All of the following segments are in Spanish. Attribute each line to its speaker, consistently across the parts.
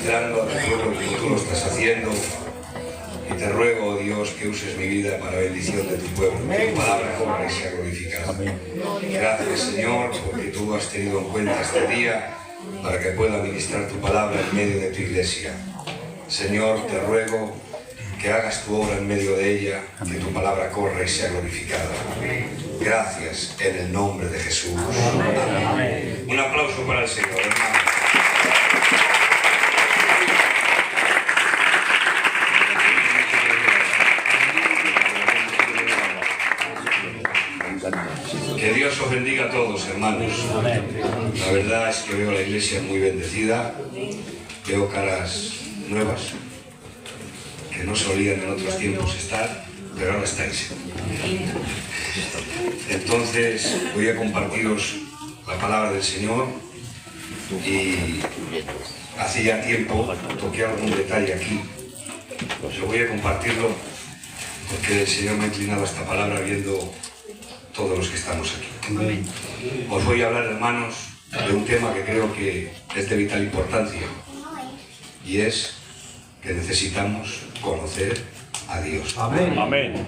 Speaker 1: ministrando a tu pueblo como tú lo estás haciendo. Y te ruego, oh Dios, que uses mi vida para bendición de tu pueblo. Que tu palabra corra y sea glorificada. Gracias, Señor, porque tú has tenido en cuenta este día para que pueda ministrar tu palabra en medio de tu iglesia. Señor, te ruego que hagas tu obra en medio de ella, que tu palabra corra y sea glorificada. Gracias en el nombre de Jesús. Amén. Un aplauso para el Señor, hermano. Que Dios os bendiga a todos, hermanos. La verdad es que veo la iglesia muy bendecida, veo caras nuevas que no solían en otros tiempos estar, pero ahora estáis. Entonces voy a compartiros la palabra del Señor y hace ya tiempo toqué algún detalle aquí. Yo voy a compartirlo porque el Señor me ha inclinado a esta palabra viendo todos los que estamos aquí. Os voy a hablar, hermanos, de un tema que creo que es de vital importancia y es que necesitamos conocer a Dios.
Speaker 2: Amén. Amén.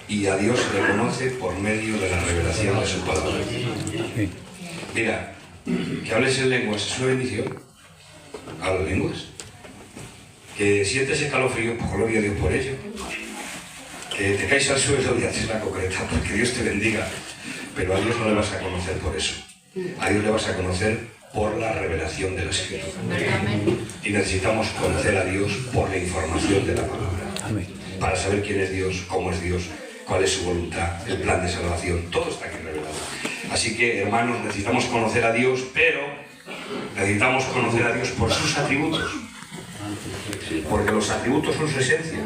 Speaker 1: Y a Dios se le conoce por medio de la revelación de su palabra. Mira, que hables en lenguas es una bendición. Habla lenguas. Que sientes escalofrío, pues gloria a Dios por ello. Que te caes al suelo y haces la concreta, porque Dios te bendiga. Pero a Dios no le vas a conocer por eso. A Dios le vas a conocer por la revelación de la Escritura. Y necesitamos conocer a Dios por la información de la palabra. Para saber quién es Dios, cómo es Dios, cuál es su voluntad, el plan de salvación. Todo está aquí revelado. Así que, hermanos, necesitamos conocer a Dios, pero necesitamos conocer a Dios por sus atributos. Porque los atributos son su esencia.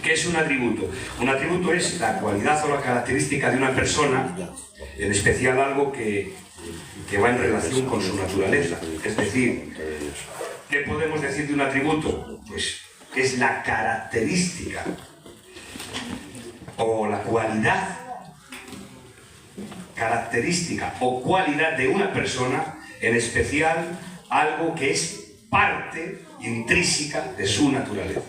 Speaker 1: ¿Qué es un atributo? Un atributo es la cualidad o la característica de una persona, en especial algo que va en relación con su naturaleza. Es decir, ¿qué podemos decir de un atributo? Pues es la característica o la cualidad, característica o cualidad de una persona, en especial algo que es parte intrínseca de su naturaleza.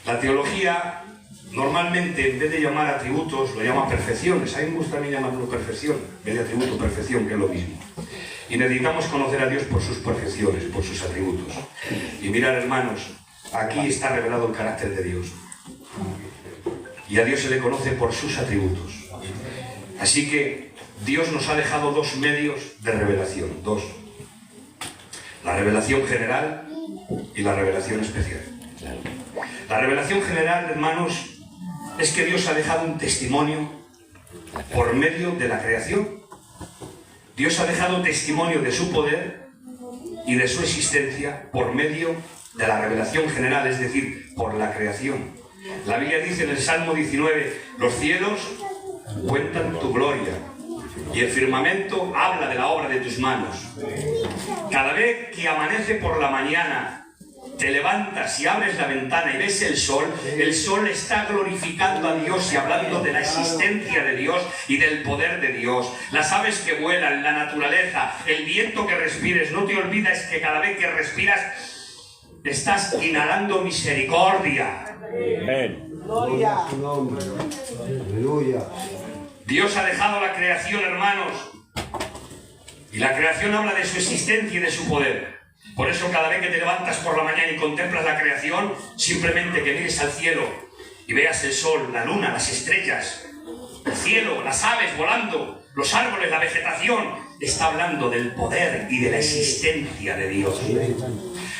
Speaker 1: La teología normalmente, en vez de llamar atributos, lo llama perfecciones. A mí me gusta también llamarlo perfección, en vez de atributo, perfección, que es lo mismo. Y necesitamos conocer a Dios por sus perfecciones, por sus atributos. Y mirad, hermanos, aquí está revelado el carácter de Dios. Y a Dios se le conoce por sus atributos. Así que Dios nos ha dejado dos medios de revelación, dos. La revelación general y la revelación especial. La revelación general, hermanos, es que Dios ha dejado un testimonio por medio de la creación. Dios ha dejado testimonio de su poder y de su existencia por medio de la revelación general, es decir, por la creación. La Biblia dice en el Salmo 19, los cielos cuentan tu gloria y el firmamento habla de la obra de tus manos. Cada vez que amanece por la mañana, te levantas y abres la ventana y ves el sol está glorificando a Dios y hablando de la existencia de Dios y del poder de Dios. Las aves que vuelan, la naturaleza, el viento que respires, no te olvides que cada vez que respiras estás inhalando misericordia.
Speaker 2: Amén.
Speaker 3: Gloria a su nombre. Aleluya.
Speaker 1: Dios ha dejado la creación, hermanos, y la creación habla de su existencia y de su poder. Por eso cada vez que te levantas por la mañana y contemplas la creación, simplemente que mires al cielo y veas el sol, la luna, las estrellas, el cielo, las aves volando, los árboles, la vegetación, está hablando del poder y de la existencia de Dios.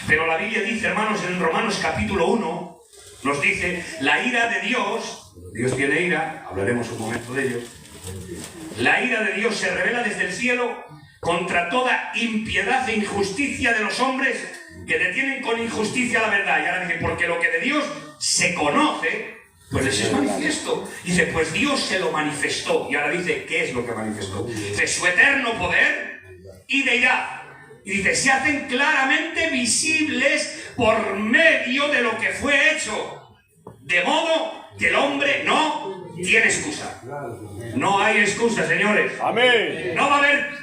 Speaker 1: Pero la Biblia dice, hermanos, en Romanos capítulo 1, nos dice, la ira de Dios, Dios tiene ira, hablaremos un momento de ello, la ira de Dios se revela desde el cielo contra toda impiedad e injusticia de los hombres que detienen con injusticia la verdad. Y ahora dice, porque lo que de Dios se conoce, pues les es manifiesto. Dice, pues Dios se lo manifestó. Y ahora dice, ¿qué es lo que manifestó? Dice, su eterno poder y deidad. Y dice, se hacen claramente visibles por medio de lo que fue hecho. De modo que el hombre no tiene excusa. No hay excusa, señores.
Speaker 2: Amén.
Speaker 1: No va a haber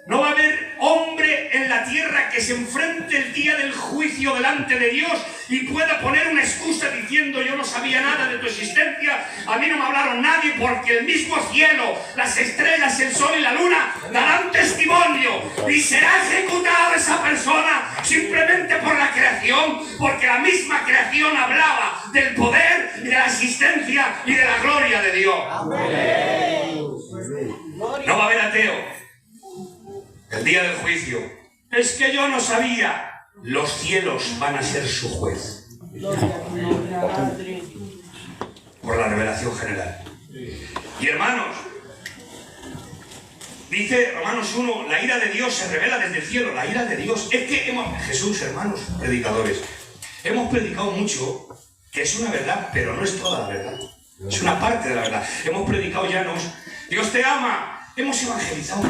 Speaker 1: No va a haber hombre en la tierra que se enfrente el día del juicio delante de Dios y pueda poner una excusa diciendo: yo no sabía nada de tu existencia, a mí no me hablaron nadie, porque el mismo cielo, las estrellas, el sol y la luna darán testimonio, y será ejecutada esa persona simplemente por la creación, porque la misma creación hablaba del poder y de la existencia y de la gloria de Dios. No va a haber ateo el día del juicio. Es que yo no sabía. Los cielos van a ser su juez por la revelación general. Y hermanos, dice Romanos 1, la ira de Dios se revela desde el cielo. La ira de Dios. Es que Jesús, hermanos, predicadores, hemos predicado mucho que es una verdad, pero no es toda la verdad. Es una parte de la verdad. Hemos predicado llanos. Dios te ama. Hemos evangelizado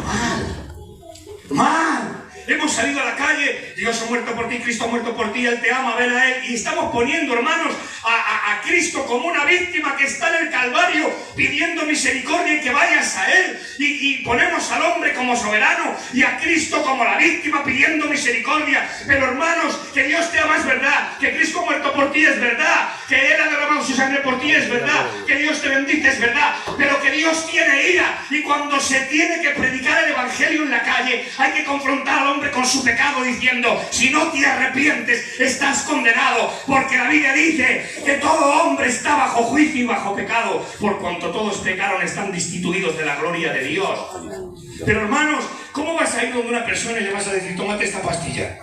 Speaker 1: mal. Hemos salido a la calle: Dios ha muerto por ti, Cristo ha muerto por ti, Él te ama, ven a Él. Y estamos poniendo, hermanos, a Cristo como una víctima que está en el Calvario pidiendo misericordia y que vayas a Él. Y ponemos al hombre como soberano y a Cristo como la víctima pidiendo misericordia. Pero hermanos, que Dios te ama es verdad, que Cristo ha muerto por ti es verdad, que Él ha derramado su sangre por ti es verdad, que Dios te bendice es verdad, pero que Dios tiene ira, y cuando se tiene que predicar el Evangelio en la calle hay que confrontar al hombre con su pecado diciendo: si no te arrepientes estás condenado, porque la Biblia dice que todo hombre está bajo juicio y bajo pecado, por cuanto todos pecaron están destituidos de la gloria de Dios. Pero hermanos, ¿cómo vas a ir donde una persona y le vas a decir: tómate esta pastilla?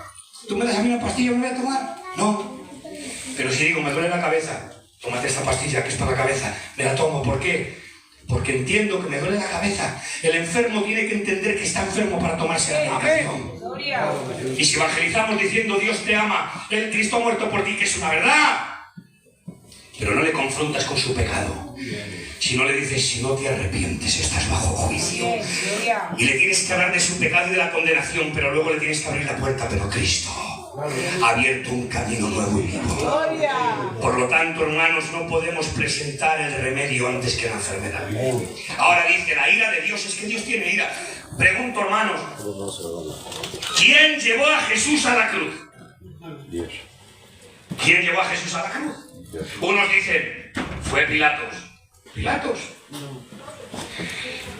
Speaker 1: ¿Tú me das a mí una pastilla y me voy a tomar? No. Pero si digo: me duele la cabeza, tómate esta pastilla que es para la cabeza, me la tomo. ¿Por qué? Porque entiendo que me duele la cabeza. El enfermo tiene que entender que está enfermo para tomarse la medicación. Y si evangelizamos diciendo: Dios te ama, el Cristo ha muerto por ti, que es una verdad, pero no le confrontas con su pecado, si no le dices: si no te arrepientes estás bajo juicio, y le tienes que hablar de su pecado y de la condenación, pero luego le tienes que abrir la puerta: pero Cristo ha abierto un camino nuevo y vivo. Por lo tanto, hermanos, no podemos presentar el remedio antes que la enfermedad. Ahora dice: la ira de Dios, es que Dios tiene ira. Pregunto, hermanos, ¿quién llevó a Jesús a la cruz?
Speaker 3: Dios.
Speaker 1: ¿Quién llevó a Jesús a la cruz? Unos dicen: fue Pilatos. ¿Pilatos?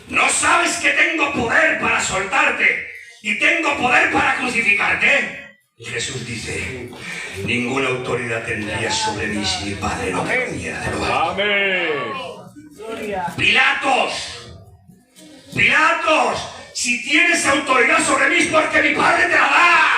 Speaker 1: ¿No sabes que tengo poder para soltarte y tengo poder para crucificarte? Y Jesús dice: ninguna autoridad tendría sobre mí si mi Padre no me lo diera de lo alto. Pilatos, Pilatos, si tienes autoridad sobre mí es porque mi Padre te la da.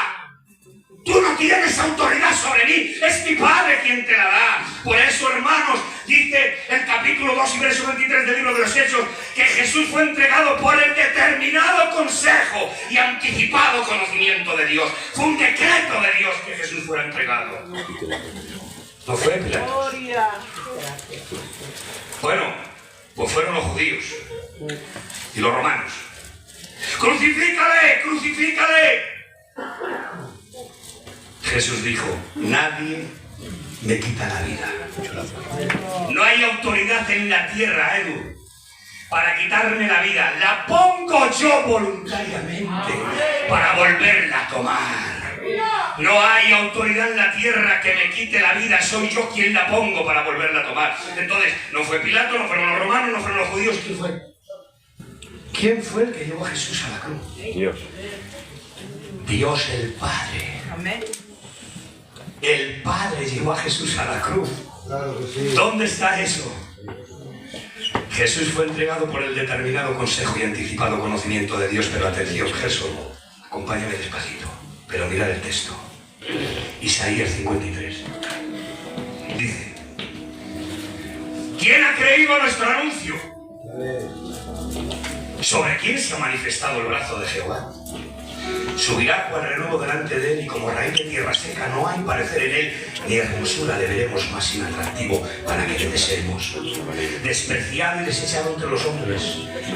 Speaker 1: Tú no tienes autoridad sobre mí, es mi Padre quien te la da. Por eso, hermanos, dice el capítulo 2 y verso 23 del libro de los Hechos, que Jesús fue entregado por el determinado consejo y anticipado conocimiento de Dios. Fue un decreto de Dios que Jesús fuera entregado. No fue Pilatos. Bueno, pues fueron los judíos y los romanos. ¡Crucifícale! ¡Crucifícale! Jesús dijo: nadie me quita la vida. No hay autoridad en la tierra, Edu, para quitarme la vida. La pongo yo voluntariamente para volverla a tomar. No hay autoridad en la tierra que me quite la vida. Soy yo quien la pongo para volverla a tomar. Entonces, no fue Pilato, no fueron los romanos, no fueron los judíos. ¿Quién fue? ¿Quién fue el que llevó a Jesús a la cruz?
Speaker 3: Dios.
Speaker 1: Dios el Padre.
Speaker 2: Amén.
Speaker 1: El Padre llevó a Jesús a la cruz.
Speaker 3: Claro que sí.
Speaker 1: ¿Dónde está eso? Jesús fue entregado por el determinado consejo y anticipado conocimiento de Dios. Pero atención, Jesús, acompáñame despacito, pero mirad el texto. Isaías 53. Dice: ¿quién ha creído a nuestro anuncio? ¿Sobre quién se ha manifestado el brazo de Jehová? Subirá cual renuevo delante de él, y como raíz de tierra seca no hay parecer en él, ni hermosura le veremos más inatractivo para que le deseemos. Despreciado y desechado entre los hombres,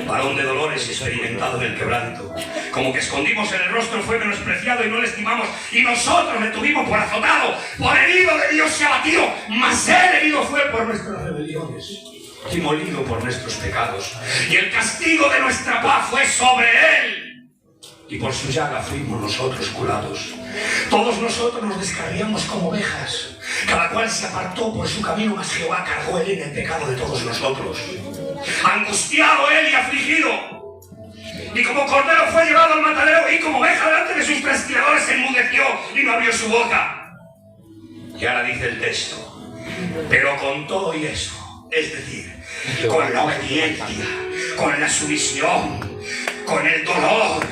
Speaker 1: varón de dolores y experimentado en el quebranto. Como que escondimos en el rostro, fue menospreciado y no le estimamos, y nosotros le tuvimos por azotado, por herido de Dios se abatió, mas él herido fue por nuestras rebeliones y molido por nuestros pecados, y el castigo de nuestra paz fue sobre él, y por su llaga fuimos nosotros curados. Todos nosotros nos descarriamos como ovejas, cada cual se apartó por su camino, mas Jehová cargó él en el pecado de todos nosotros. Angustiado él y afligido, y como cordero fue llevado al matadero, y como oveja delante de sus trasquiladores se enmudeció y no abrió su boca. Y ahora dice el texto, pero con todo y eso, es decir, con la obediencia, con la sumisión, con el dolor,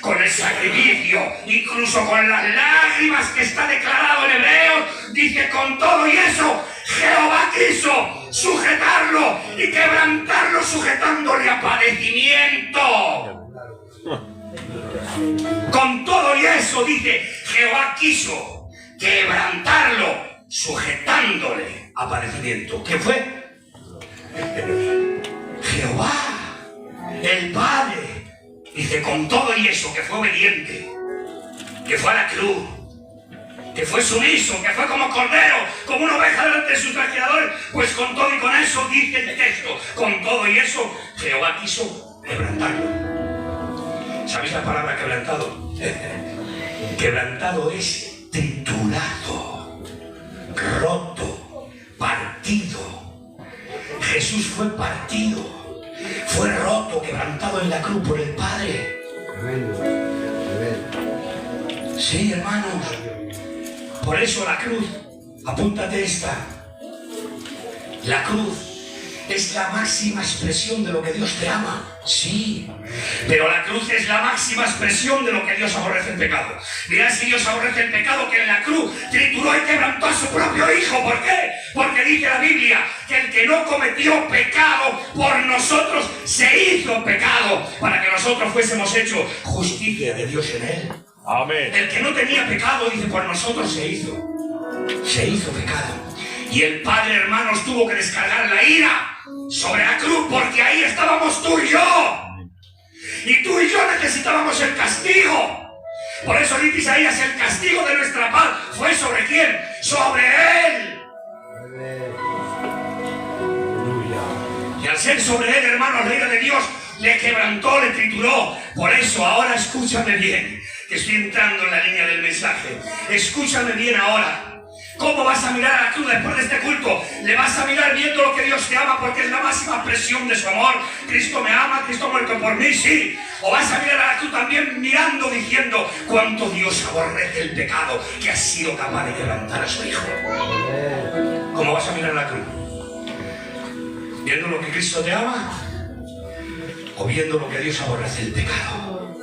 Speaker 1: con el sacrificio, incluso con las lágrimas que está declarado en Hebreos, dice con todo y eso, Jehová quiso sujetarlo y quebrantarlo, sujetándole a padecimiento. Con todo y eso, dice, Jehová quiso quebrantarlo, sujetándole a padecimiento. ¿Qué fue? Jehová, el Padre. Dice, con todo y eso, que fue obediente, que fue a la cruz, que fue sumiso, que fue como cordero, como una oveja delante de sus trasquiladores, pues con todo y con eso, dice el texto, con todo y eso, Jehová quiso quebrantarlo. ¿Sabéis la palabra quebrantado? Quebrantado es triturado, roto, partido. Jesús fue partido. Fue roto, quebrantado en la cruz por el Padre. Sí, hermanos. Por eso la cruz, apúntate esta. La cruz es la máxima expresión de lo que Dios te ama. Sí, pero la cruz es la máxima expresión de lo que Dios aborrece el pecado. Mirad si Dios aborrece el pecado, que en la cruz trituró y quebrantó a su propio Hijo. ¿Por qué? Porque dice la Biblia que el que no cometió pecado por nosotros se hizo pecado para que nosotros fuésemos hechos justicia de Dios en él.
Speaker 2: Amén.
Speaker 1: El que no tenía pecado, dice, por nosotros se hizo pecado. Y el Padre, hermanos, tuvo que descargar la ira sobre la cruz, porque ahí estábamos tú y yo. Y tú y yo necesitábamos el castigo. Por eso dice Isaías, el castigo de nuestra paz fue ¿sobre quién? Sobre Él. Y al ser sobre Él, hermanos, la ira de Dios le quebrantó, le trituró. Por eso, ahora escúchame bien, que estoy entrando en la línea del mensaje. Escúchame bien ahora. ¿Cómo vas a mirar a la cruz después de este culto? Le vas a mirar viendo lo que Dios te ama, porque es la máxima expresión de su amor. Cristo me ama, Cristo ha muerto por mí, sí. O vas a mirar a la cruz también mirando, diciendo cuánto Dios aborrece el pecado, que ha sido capaz de quebrantar a su Hijo. ¿Cómo vas a mirar a la cruz? ¿Viendo lo que Cristo te ama? ¿O viendo lo que Dios aborrece el pecado?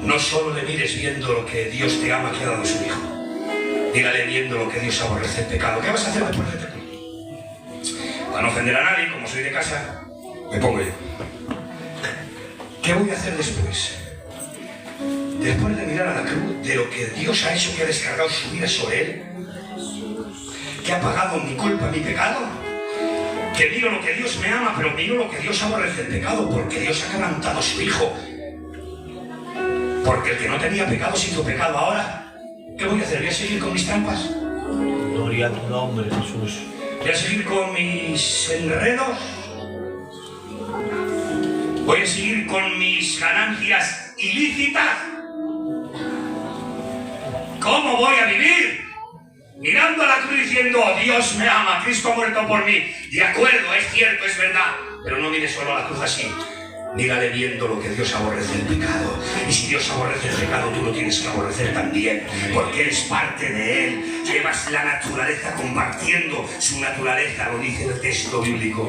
Speaker 1: No solo le mires viendo lo que Dios te ama, que ha dado a su Hijo. Dígale viendo lo que Dios aborrece el pecado. ¿Qué vas a hacer después de este culto? Para no ofender a nadie, como soy de casa, me pongo yo. ¿Qué voy a hacer después? Después de mirar a la cruz, de lo que Dios ha hecho, que ha descargado su vida sobre Él, que ha pagado mi culpa, mi pecado, que miro lo que Dios me ama, pero miro lo que Dios aborrece el pecado, porque Dios ha quebrantado a su Hijo. Porque el que no tenía pecado se hizo pecado ahora. ¿Qué voy a hacer? ¿Voy a seguir con mis trampas?
Speaker 2: Gloria a tu nombre, Jesús.
Speaker 1: ¿Voy a seguir con mis enredos? ¿Voy a seguir con mis ganancias ilícitas? ¿Cómo voy a vivir? Mirando a la cruz diciendo, oh, Dios me ama, Cristo ha muerto por mí. De acuerdo, es cierto, es verdad. Pero no mires solo a la cruz así. Mírale viendo lo que Dios aborrece el pecado. Y si Dios aborrece el pecado, tú lo tienes que aborrecer también, porque eres parte de Él. Llevas la naturaleza compartiendo su naturaleza, lo dice el texto bíblico.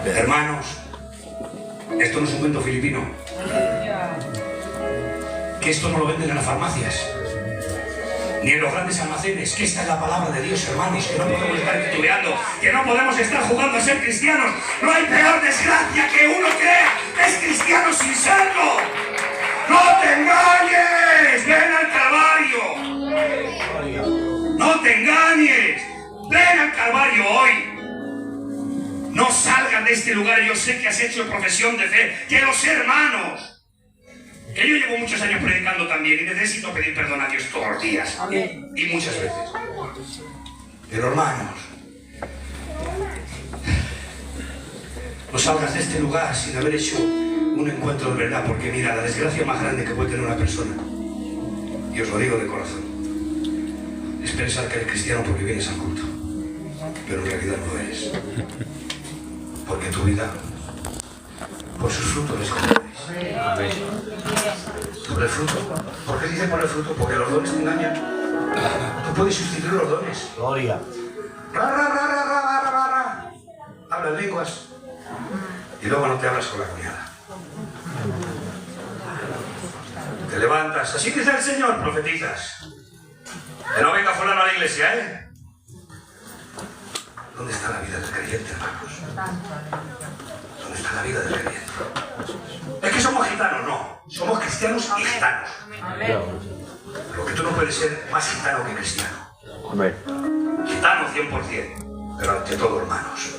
Speaker 1: Hermanos, esto no es un cuento filipino. Que esto no lo venden en las farmacias, ni en los grandes almacenes, que esta es la palabra de Dios, hermanos, que no podemos estar titubeando, que no podemos estar jugando a ser cristianos. No hay peor desgracia que uno crea que es cristiano sin serlo. ¡No te engañes! ¡Ven al Calvario! ¡No te engañes! ¡Ven al Calvario hoy! No salgan de este lugar. Yo sé que has hecho profesión de fe, que los hermanos, que yo llevo muchos años predicando también y necesito pedir perdón a Dios todos los días. Amén. Y muchas veces. Pero hermanos, no salgas de este lugar sin haber hecho un encuentro de verdad, porque mira, la desgracia más grande que puede tener una persona, y os lo digo de corazón, es pensar que eres cristiano porque vienes al culto, pero en realidad no lo eres, porque tu vida, por sus frutos les conoceréis. Por el fruto. ¿Por qué dice por el fruto? Porque los dones te engañan. Tú puedes sustituir los dones.
Speaker 2: Gloria.
Speaker 1: Hablas lenguas y luego no te hablas con la cuñada. Te levantas, así dice el Señor, profetizas. Que no venga fulano a la iglesia, ¿eh? ¿Dónde está la vida del creyente, hermanos? ¿Dónde está la vida del creyente? Es que somos gitanos, no. Somos cristianos y gitanos. Lo que tú no puedes ser más gitano que cristiano. Gitano 100%, pero ante todo, hermanos,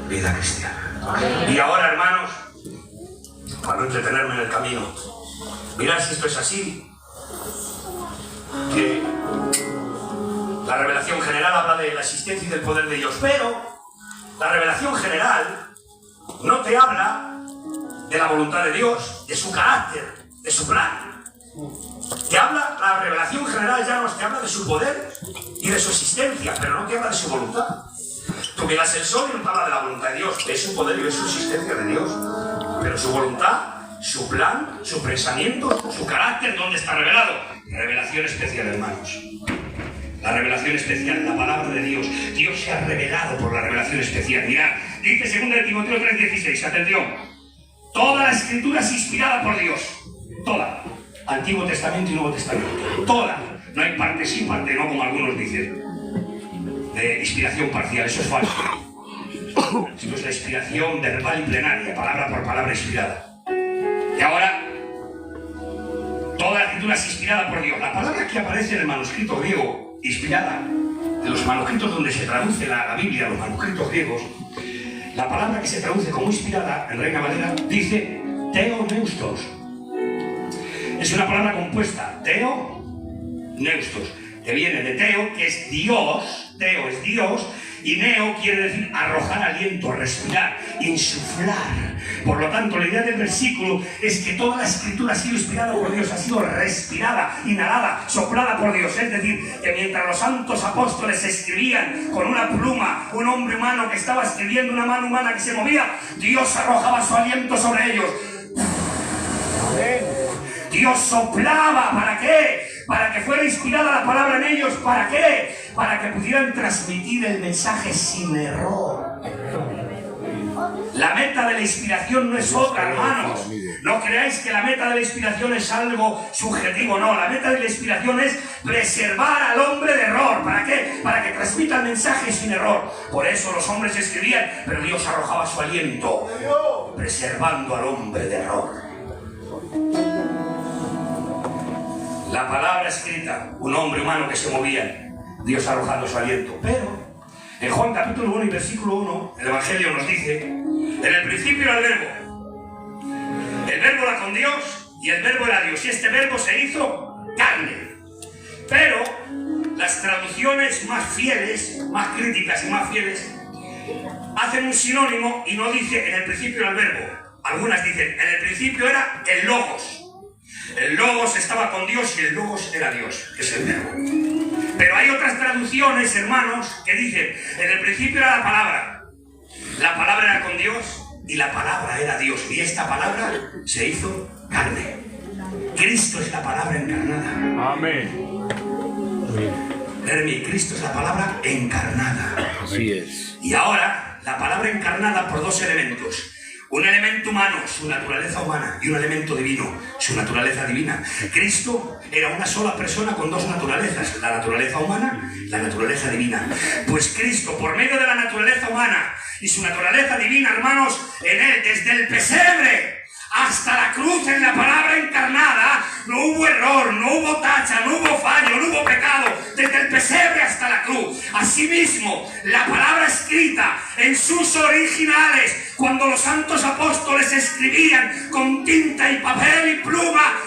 Speaker 1: vida cristiana. Y ahora, hermanos, para no entretenerme en el camino, mirad si esto es así, que la revelación general habla de la existencia y del poder de Dios, pero la revelación general no te habla de la voluntad de Dios, de su carácter, de su plan. Te habla, la revelación general ya nos te habla de su poder y de su existencia, pero no te habla de su voluntad. Tú miras el sol y no te habla de la voluntad de Dios, de su poder y de su existencia de Dios, pero su voluntad, su plan, su pensamiento, su carácter, ¿dónde está revelado? Revelación especial, hermanos. La revelación especial, la palabra de Dios. Dios se ha revelado por la revelación especial. Mirad, dice 2 Timoteo 3:16, atención. Toda la escritura es inspirada por Dios. Toda. Antiguo Testamento y Nuevo Testamento. Toda. No hay parte sí, parte no, como algunos dicen. De inspiración parcial, eso es falso. Esto es la inspiración verbal y plenaria, palabra por palabra inspirada. Y ahora, toda la escritura es inspirada por Dios. La palabra que aparece en el manuscrito griego, inspirada, de los manuscritos donde se traduce la Biblia, los manuscritos griegos, la palabra que se traduce como inspirada en Reina Valera dice Theopneustos. Es una palabra compuesta, Theopneustos, que viene de Teo, que es Dios, Teo es Dios, y Neo quiere decir arrojar aliento, respirar, insuflar. Por lo tanto, la idea del versículo es que toda la escritura ha sido inspirada por Dios, ha sido respirada, inhalada, soplada por Dios. Es decir, que mientras los santos apóstoles escribían con una pluma, un hombre humano que estaba escribiendo, una mano humana que se movía, Dios arrojaba su aliento sobre ellos. Dios soplaba, ¿para qué? Para que fuera inspirada la palabra en ellos, ¿para qué? Para que pudieran transmitir el mensaje sin error. La meta de la inspiración no es otra, hermanos. No creáis que la meta de la inspiración es algo subjetivo, no. La meta de la inspiración es preservar al hombre de error. ¿Para qué? Para que transmita el mensaje sin error. Por eso los hombres escribían, pero Dios arrojaba su aliento, preservando al hombre de error. La palabra escrita, un hombre humano que se movía, Dios arrojando su aliento. Pero en Juan capítulo 1 y versículo 1, el Evangelio nos dice: en el principio era el verbo. El verbo era con Dios y el verbo era Dios. Y este verbo se hizo carne. Pero las traducciones más fieles, más críticas y más fieles, hacen un sinónimo y no dice en el principio era el verbo. Algunas dicen en el principio era el Logos. El Logos estaba con Dios y el Logos era Dios, que es el verbo. Pero hay otras traducciones, hermanos, que dicen en el principio era la palabra era con Dios y la palabra era Dios. Y esta palabra se hizo carne. Cristo es la palabra encarnada.
Speaker 2: Amén.
Speaker 1: Hermi, Cristo es la palabra encarnada.
Speaker 2: Así es.
Speaker 1: Y ahora, la palabra encarnada por dos elementos. Un elemento humano, su naturaleza humana, y un elemento divino, su naturaleza divina. Cristo era una sola persona con dos naturalezas, la naturaleza humana y la naturaleza divina. Pues Cristo, por medio de la naturaleza humana y su naturaleza divina, hermanos, en él, desde el pesebre hasta la cruz, en la palabra encarnada, no hubo error, no hubo tacha, no hubo fallo, no hubo pecado, desde el pesebre hasta la cruz. Asimismo, la palabra escrita en sus originales, cuando los santos apóstoles escribían con tinta y papel y pluma,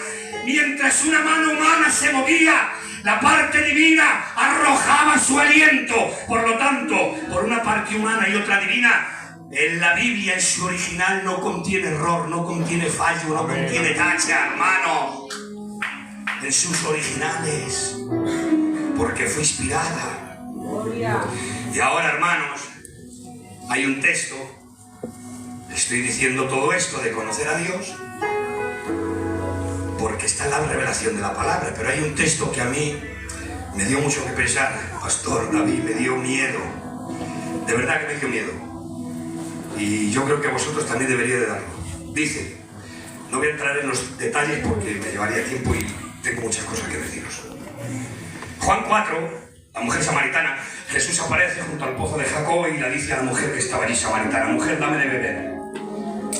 Speaker 1: mientras una mano humana se movía, la parte divina arrojaba su aliento. Por lo tanto, por una parte humana y otra divina, En la Biblia, en su original, no contiene error, no contiene fallo, no contiene tacha, hermano. En sus originales, porque fue inspirada. Y ahora, hermanos, hay un texto. Estoy diciendo todo esto de conocer a Dios porque está en la revelación de la palabra, pero hay un texto que a mí me dio mucho que pensar. Pastor David, me dio miedo, de verdad que me dio miedo, y yo creo que vosotros también deberíais de darlo. Dice, no voy a entrar en los detalles porque me llevaría tiempo y tengo muchas cosas que deciros. Juan 4, la mujer samaritana, Jesús aparece junto al pozo de Jacob y le dice a la mujer que estaba allí samaritana, mujer, dame de beber.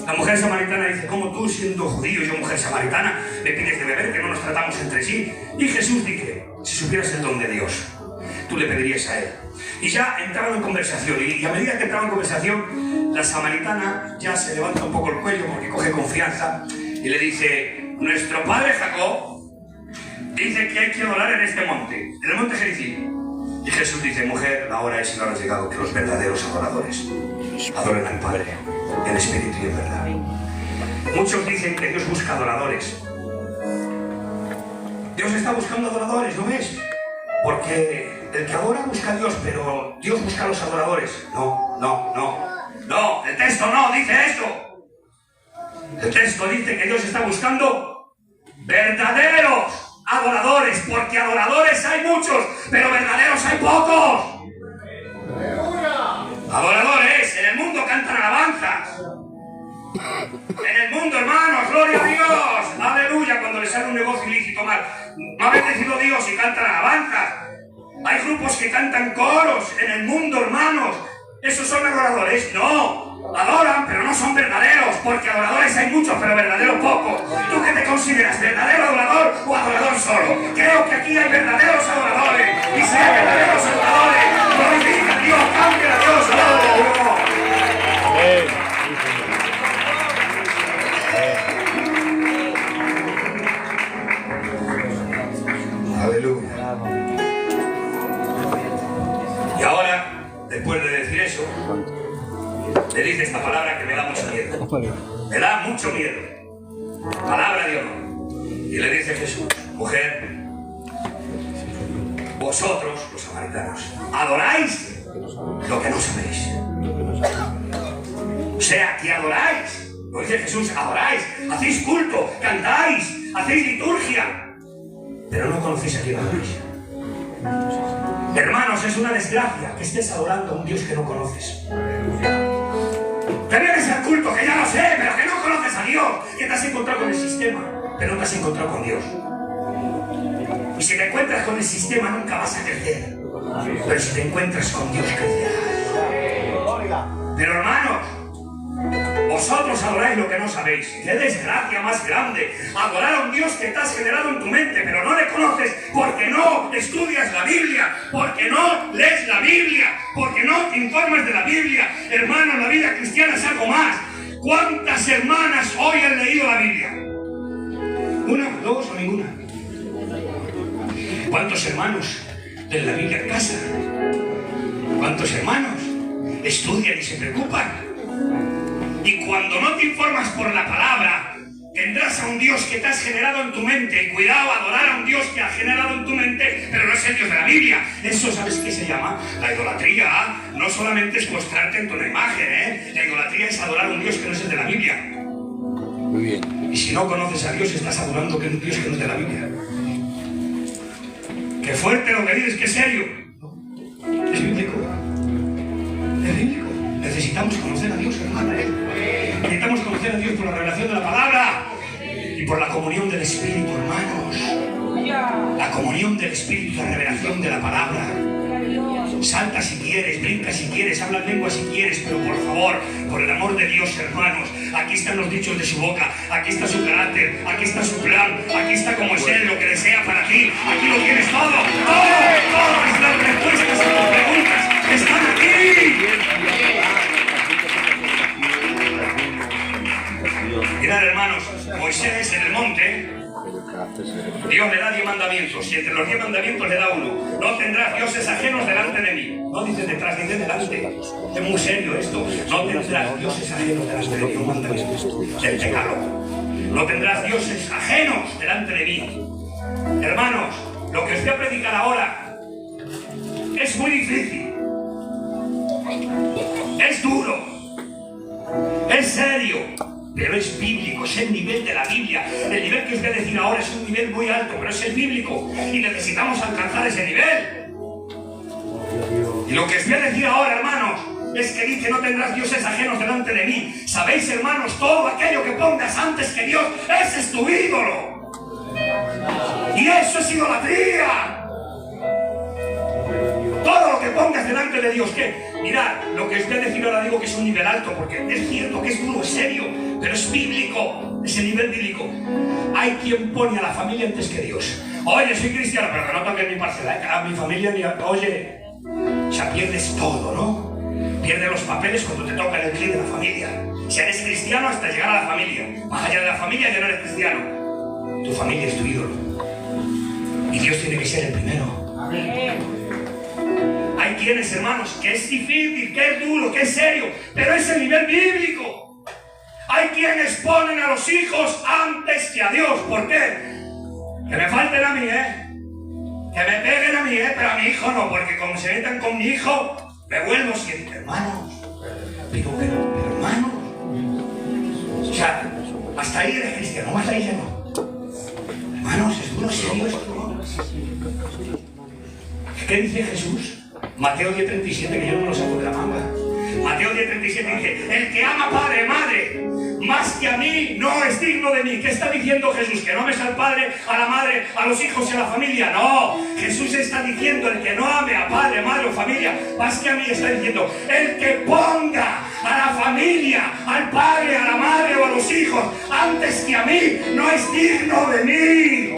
Speaker 1: La mujer samaritana dice, ¿cómo tú, siendo judío y yo mujer samaritana, me pides de beber, que no nos tratamos entre sí? Y Jesús dice, si supieras el don de Dios, tú le pedirías a él. Y ya entraban en conversación, y a medida que entraban en conversación, la samaritana ya se levanta un poco el cuello porque coge confianza y le dice, nuestro padre Jacob dice que hay que adorar en este monte, en el monte Gerizim. Y Jesús dice, mujer, la hora es y la hora ha llegado que los verdaderos adoradores adoren al Padre en espíritu y en verdad. Muchos dicen que Dios busca adoradores. Dios está buscando adoradores, ¿no ves? Porque el que adora busca a Dios, pero Dios busca a los adoradores. No, el texto no dice esto. El texto dice que Dios está buscando verdaderos adoradores, porque adoradores hay muchos, pero verdaderos hay pocos. Adoradores, en el mundo cantan alabanzas. En el mundo, hermanos, gloria a Dios, aleluya, cuando les sale un negocio ilícito mal, no ha bendecido Dios y cantan alabanzas. Hay grupos que cantan coros en el mundo, hermanos. ¿Esos son adoradores? No, adoran, pero no son verdaderos, porque adoradores hay muchos, pero verdaderos pocos. ¿Tú qué te consideras, verdadero adorador o adorador solo? Creo que aquí hay verdaderos adoradores, y si hay verdaderos adoradores, glorifica a Dios, cambia a Dios, alaba a Dios. Aleluya. Y ahora, después de decir eso, le dice esta palabra que me da mucho miedo. Me da mucho miedo. Palabra de honor. Y le dice Jesús, mujer, vosotros, los samaritanos, adoráis lo que no sabéis. O sea, que adoráis. Lo dice Jesús, adoráis, hacéis culto, cantáis, hacéis liturgia, pero no conocéis a quién adoráis. Hermanos, es una desgracia que estés adorando a un Dios que no conoces. Te vienes al culto, que ya lo sé, pero que no conoces a Dios, que te has encontrado con el sistema, pero no te has encontrado con Dios. Y si te encuentras con el sistema, nunca vas a crecer. Pero si te encuentras con Dios, crecerás. Pero hermanos, vosotros adoráis lo que no sabéis. ¡Qué desgracia más grande! Adorar a un Dios que te has generado en tu mente, pero no le conoces porque no estudias la Biblia, porque no lees la Biblia, porque no te informas de la Biblia. Hermanos, la vida cristiana es algo más. ¿Cuántas hermanas hoy han leído la Biblia? ¿Una, dos o ninguna? ¿Cuántos hermanos leen la Biblia en casa? ¿Cuántos hermanos estudian y se preocupan? Y cuando no te informas por la palabra, tendrás a un Dios que te has generado en tu mente. Y cuidado, adorar a un Dios que has generado en tu mente, pero no es el Dios de la Biblia. Eso, ¿sabes qué se llama? La idolatría. No solamente es postrarte en una imagen, ¿eh? La idolatría es adorar a un Dios que no es el de la Biblia.
Speaker 3: Muy bien.
Speaker 1: Y si no conoces a Dios, estás adorando a un Dios que no es de la Biblia. Qué fuerte lo que dices, qué serio. Es bíblico. Es bíblico. Necesitamos conocer a Dios, hermano. Necesitamos conocer a Dios por la revelación de la palabra y por la comunión del Espíritu, hermanos. La comunión del Espíritu, la revelación de la palabra. Salta si quieres, brinca si quieres, habla en lengua si quieres, pero por favor, por el amor de Dios, hermanos, aquí están los dichos de su boca, aquí está su carácter, aquí está su plan, aquí está como es Él, lo que desea para ti, aquí lo tienes todo, todas las respuestas a tus preguntas están aquí. Mirad, hermanos, Moisés en el monte, Dios le da 10 mandamientos, y entre los 10 mandamientos le da uno: no tendrás dioses ajenos delante de mí. No dice detrás, dice delante. Es muy serio esto. No tendrás dioses ajenos delante de mí. Un mandamiento del pecado. No tendrás dioses ajenos delante de mí. Hermanos, lo que os voy a predicar ahora es muy difícil. Es duro. Es serio. Pero es bíblico, es el nivel de la Biblia. El nivel que os voy a decir ahora es un nivel muy alto, pero es el bíblico. Y necesitamos alcanzar ese nivel. Y lo que os voy a decir ahora, hermanos, es que dice: no tendrás dioses ajenos delante de mí. Sabéis, hermanos, todo aquello que pongas antes que Dios, ese es tu ídolo. Y eso es idolatría. Todo lo que pongas delante de Dios, que mirad, lo que os voy a decir ahora digo que es un nivel alto, porque es cierto que es duro, es serio, pero es bíblico, es el nivel bíblico. Hay quien pone a la familia antes que Dios. Oye, soy cristiano, pero que no toques mi parcela, a mi familia ni a... Oye, o sea, pierdes todo, ¿no? Pierdes los papeles cuando te toca el clic de la familia. Si eres cristiano hasta llegar a la familia. Más allá de la familia ya no eres cristiano. Tu familia es tu ídolo. Y Dios tiene que ser el primero. Amén. Hay quienes, hermanos, que es difícil, que es duro, que es serio, pero es el nivel bíblico. Hay quienes ponen a los hijos antes que a Dios. ¿Por qué? Que me falten a mí, que me peguen a mí, pero a mi hijo no, porque como se metan con mi hijo, me vuelvo siempre. Hermanos, pero hermanos, o sea, hasta ahí eres cristiano, más ahí ya no. Hermanos, es duro, serio esto. ¿Qué dice Jesús? Mateo 10:37, que yo no me lo saco de la manga. Mateo 10:37 dice: el que ama padre, madre, más que a mí, no es digno de mí. ¿Qué está diciendo Jesús? ¿Que no ames al padre, a la madre, a los hijos y a la familia? No, Jesús está diciendo: el que no ame a padre, madre o familia, más que a mí, está diciendo: el que ponga a la familia, al padre, a la madre o a los hijos antes que a mí, no es digno de mí.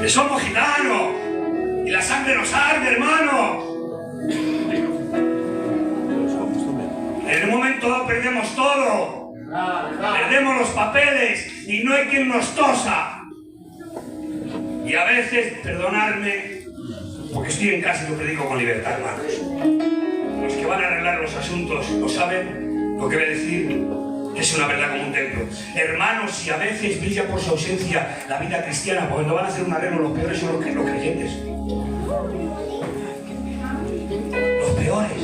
Speaker 1: Somos gitanos y la sangre nos arde, hermano. En un momento dado perdemos todo. Perdemos los papeles y no hay quien nos tosa. Y a veces, perdonadme, porque estoy en casa y lo predico con libertad, hermanos. Los que van a arreglar los asuntos no saben lo que voy a decir. Es una verdad como un templo. Hermanos, si a veces brilla por su ausencia la vida cristiana, pues no van a hacer un arreglo, los peores son los creyentes. Los peores.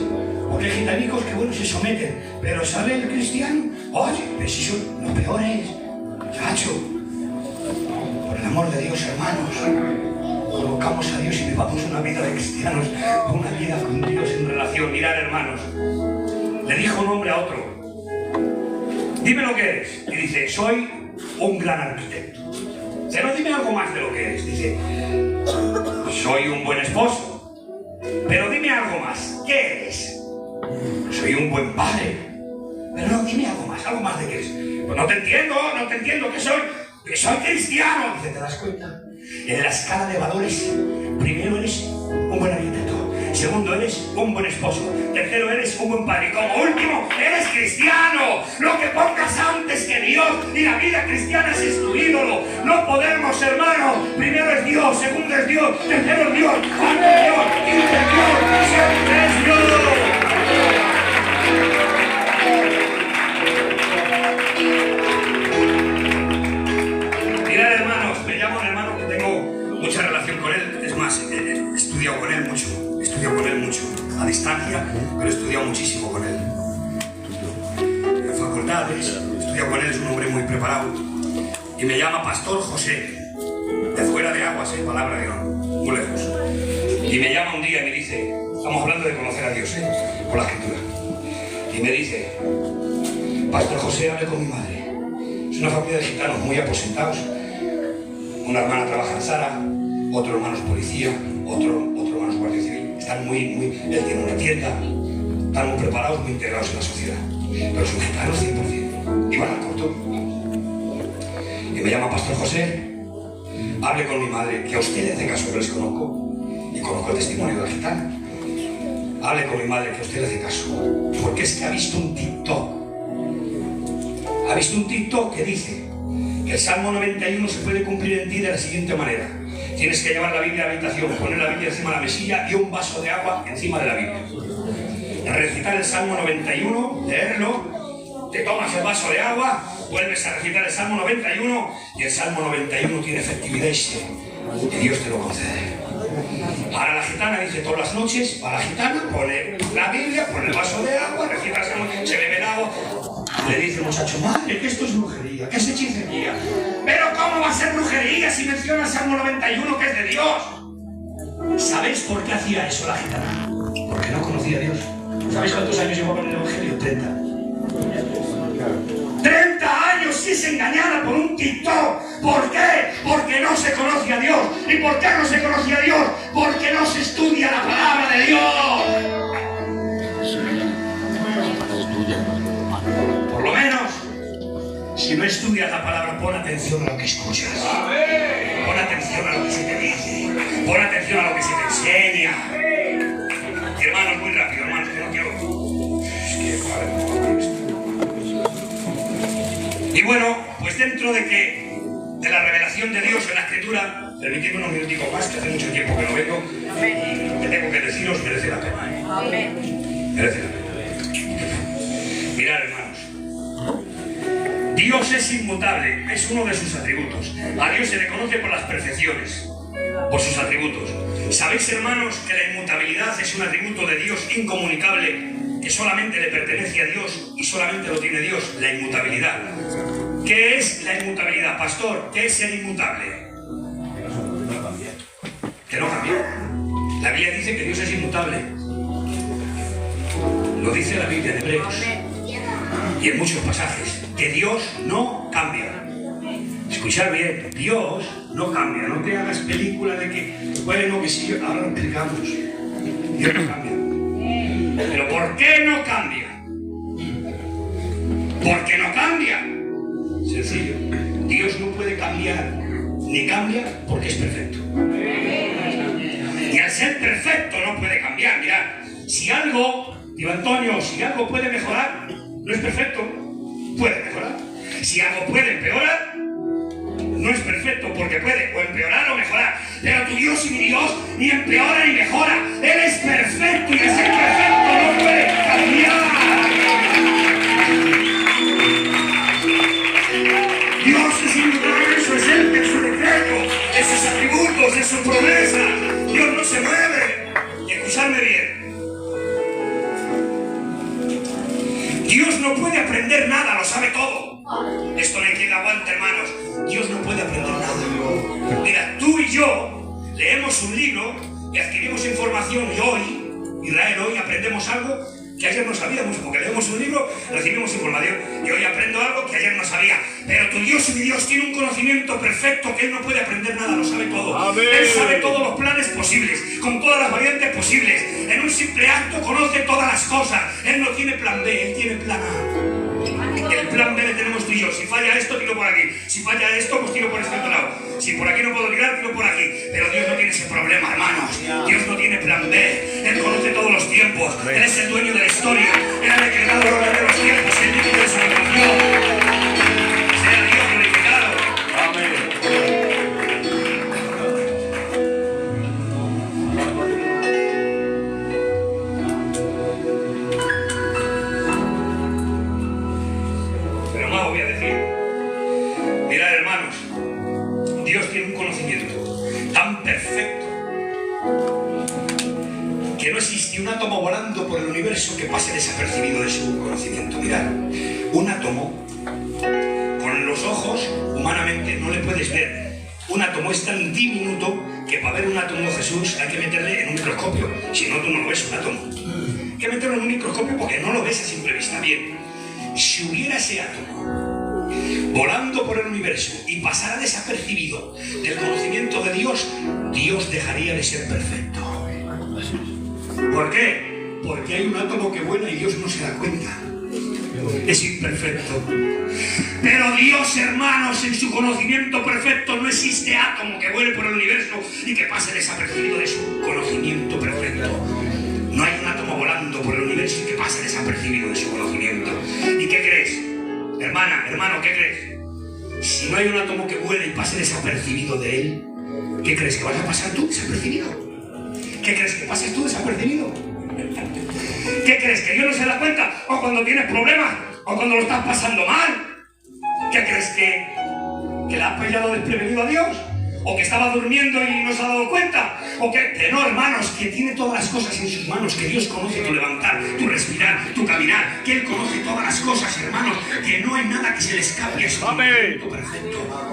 Speaker 1: Porque hay gitanicos que, bueno, se someten. Pero ¿sabe el cristiano? Oye, pues si son los peores. Chacho. Por el amor de Dios, hermanos, colocamos a Dios y vivamos una vida de cristianos, una vida con Dios en relación. Mirad, hermanos, le dijo un hombre a otro: dime lo que eres. Y dice: soy un gran arquitecto. Pero dime algo más de lo que eres. Dice: soy un buen esposo. Pero dime algo más. ¿Qué eres? Soy un buen padre. Pero no, dime algo más de qué eres. Pues no te entiendo, ¿qué soy? Que soy cristiano. Dice: ¿te das cuenta? En la escala de valores, primero eres un buen arquitecto. Segundo, eres un buen esposo. Tercero, eres un buen padre. Y como último, eres cristiano. Lo que pongas antes que Dios y la vida cristiana es tu ídolo. No podemos, hermano. Primero es Dios, segundo es Dios, tercero es Dios, cuarto es Dios, quinto es Dios, siempre es Dios. Mirad, hermanos, me llamo un hermano que tengo mucha relación con él. Es más, he estudiado con él mucho. He estudiado con él mucho, a distancia, pero he estudiado muchísimo con él. En facultades, he estudiado con él, es un hombre muy preparado. Y me llama Pastor José, de fuera de Aguas, palabra de honor, muy lejos. Y me llama un día y me dice: estamos hablando de conocer a Dios, por la escritura. Y me dice: Pastor José, hable con mi madre. Es una familia de gitanos muy aposentados. Una hermana trabaja en Sara, otro hermano es policía, otro hermano es guardia civil. Están él tiene una tienda, están muy preparados, muy integrados en la sociedad. Pero son gitanos 100%. Y van al corto. Y me llama Pastor José: hable con mi madre, que a usted le hace caso, que les conozco. Y conozco el testimonio del gitano. Hable con mi madre, que a usted le hace caso. Porque es que ha visto un TikTok. Ha visto un TikTok que dice que el Salmo 91 se puede cumplir en ti de la siguiente manera: tienes que llevar la Biblia a la habitación, poner la Biblia encima de la mesilla y un vaso de agua encima de la Biblia. Recitar el Salmo 91, leerlo, te tomas el vaso de agua, vuelves a recitar el Salmo 91 y el Salmo 91 tiene efectividad y Dios te lo concede. Ahora la gitana dice todas las noches, para la gitana pone la Biblia, pone el vaso de agua, recita el Salmo, se bebe el agua. Le dice el muchacho, madre, que esto es brujería, que es hechicería. Pero ¿cómo va a ser brujería si menciona el Salmo 91 que es de Dios? ¿Sabéis por qué hacía eso la gitana? Porque no conocía a Dios. ¿Sabéis cuántos años llevaba en el Evangelio? 30. 30 años y es engañada por un TikTok. ¿Por qué? Porque no se conoce a Dios. ¿Y por qué no se conoce a Dios? Porque no se estudia la palabra de Dios. Por lo menos, si no estudias la palabra, pon atención a lo que escuchas. Pon atención a lo que se te dice. Pon atención a lo que se te enseña. Y hermanos, muy rápido, hermanos, que no quiero. Y bueno, pues dentro de la revelación de Dios en la Escritura, permitidme unos minuticos más, que hace mucho tiempo que no vengo, y lo que tengo que deciros merece la pena. Merece la pena. Mirad, hermanos, Dios es inmutable, es uno de sus atributos. A Dios se le conoce por las perfecciones, por sus atributos. ¿Sabéis, hermanos, que la inmutabilidad es un atributo de Dios incomunicable que solamente le pertenece a Dios y solamente lo tiene Dios? La inmutabilidad. ¿Qué es la inmutabilidad, pastor? ¿Qué es ser inmutable? Que no cambia. La Biblia dice que Dios es inmutable. Lo dice la Biblia en Hebreos y en muchos pasajes, que Dios no cambia. Escuchad bien, Dios no cambia. No te hagas película de que, bueno, que si ahora lo explicamos. Dios no cambia. ¿Pero por qué no cambia? ¿Por qué no cambia? Sencillo. Dios no puede cambiar, ni cambia porque es perfecto. Y al ser perfecto no puede cambiar. Mirad, si algo, tío Antonio, si algo puede mejorar, no es perfecto, puede mejorar. Si algo puede empeorar, no es perfecto porque puede o empeorar o mejorar. Pero tu Dios y mi Dios ni empeora ni mejora. Él es perfecto y al ser perfecto no puede cambiar. Dios es inmutable, eso es Él, es su decreto, es sus atributos, es su promesa. Dios no se mueve. Y escuchadme bien. Dios no puede aprender nada, lo sabe todo. Esto no hay quien aguante, hermanos. Dios no puede aprender nada. Mira, tú y yo leemos un libro y adquirimos información y hoy, Israel, hoy aprendemos algo que ayer no sabíamos, porque leemos un libro, recibimos información y hoy aprendo algo que ayer no sabía. Pero tu Dios y mi Dios tiene un conocimiento perfecto que Él no puede aprender nada, lo sabe todo. Amén. Él sabe todos los planes posibles, con todas las variantes posibles. En un simple acto conoce todas las cosas. Él no tiene plan B, Él tiene plan A. El plan B le tenemos tú y yo. Si falla esto, tiro por aquí. Si falla esto, pues tiro por este otro lado. Si por aquí no puedo tirar, tiro por aquí. Pero Dios no tiene ese problema, hermanos. Dios no tiene plan B. Él conoce todos los tiempos. Él es el dueño de la historia. Él ha decretado el orden de los tiempos. El límite de su salvación. Sea Dios glorificado. Amén. Voy a decir, mirad, hermanos, Dios tiene un conocimiento tan perfecto que no existe un átomo volando por el universo que pase desapercibido de su conocimiento. Mirad, un átomo con los ojos humanamente no le puedes ver. Un átomo es tan diminuto que para ver un átomo, Jesús, hay que meterle en un microscopio. Si no, tú no lo ves un átomo. Hay que meterlo en un microscopio porque no lo ves a simple vista. Bien, si hubiera ese átomo volando por el universo y pasara desapercibido del conocimiento de Dios, Dios dejaría de ser perfecto. ¿Por qué? Porque hay un átomo que vuela y Dios no se da cuenta. Es imperfecto. Pero Dios, hermanos, en su conocimiento perfecto no existe átomo que vuele por el universo y que pase desapercibido de su conocimiento perfecto. No hay un átomo volando por el universo y que pase desapercibido de su conocimiento. ¿Y qué crees? Hermana, hermano, ¿qué crees? Si no hay un átomo que vuele y pase desapercibido de él, ¿Qué crees que vas a pasar tú desapercibido? ¿Qué crees que pasas tú desapercibido? ¿Qué crees que Dios no se da cuenta? ¿O cuando tienes problemas? ¿O cuando lo estás pasando mal? ¿Qué crees que le has pillado desprevenido a Dios? ¿O que estaba durmiendo y no se ha dado cuenta? ¿O que no, hermanos, que tiene todas las cosas en sus manos, que Dios conoce tu levantar, tu respirar, tu caminar, que Él conoce todas las cosas, hermanos, que no hay nada que se le escape a su momento perfecto.